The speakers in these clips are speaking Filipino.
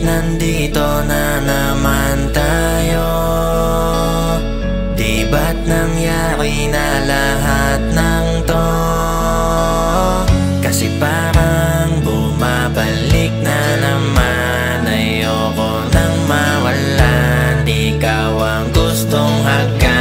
nandito na naman tayo? Di ba't nangyari na lahat ng to? Kasi parang bumabalik na naman. Ayoko nang mawalan, ikaw ang gustong hagkan.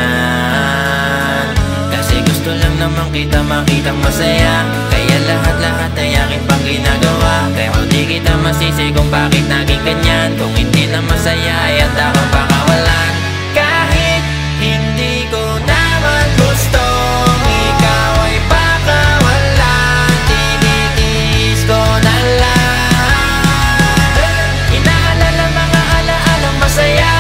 Kasi gusto lang naman kita makitang masaya, kaya lahat-lahat ay aking pang ginagawa. Pero di kita masisi kung bakit naging ganyan. Kung hindi na masaya ay handa kang pakawalan. Kahit hindi ko naman gustong ikaw ay pakawalan, tinitiis ko na lang. Inaalala mga alaalang masaya,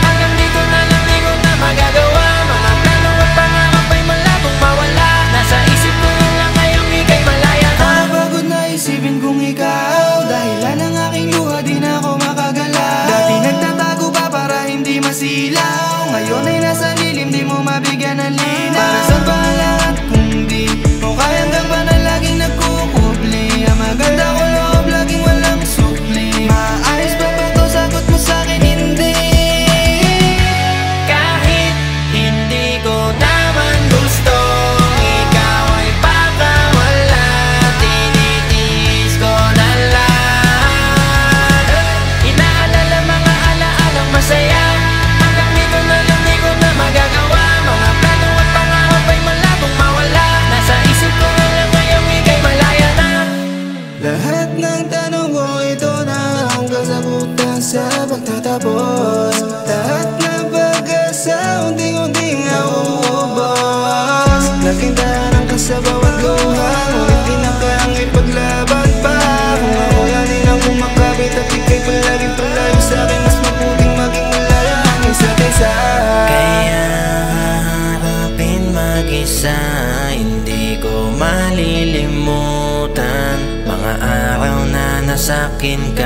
hanggang dito na lang di ko na magagawa. Mga plano at pangarap ay malabong mawala. Nasa isip ko lang ngayong ika'y malaya na. Nakapagod na isipin kung ikaw dahilan ng aking luha, di na ako makagalaw. Dati nagtatago pa para hindi masilaw, ngayon ay nasa lilim, di mo mabigyan ng linaw. Para saan pa lahat kung di mo kaya, hanggang ba na laging nagkukubli? Ang maganda ko loob, laging walang supli. Maayos ba ba to? Sagot mo sa'kin hindi. Kahit hindi ko naman gustong ikaw ay pakawalan, tinitiis ko na lang. Inaalala mga alaalang masaya, hanggang dito na lang di ko na magagawa. Mga plano at pangarap ay malabong mawala. Nasa isip ko lang ngayong ika'y malaya na. Lahat ng tanong mo, ito na ang kasagutan sa pagtatapos. Lahat ng pag-asa, unti-unting nauubos. Nakintahan ka sa bawat luha, ngunit di na kayang ipaglaban pa. Kung ako yan ilang kumakabit at ika'y palaging palayo sa'kin, mas mabuting maging malaya ang isa't isa. Kaya haharapin mag-isa, hindi ko malilimutan mga araw na nasakin ka.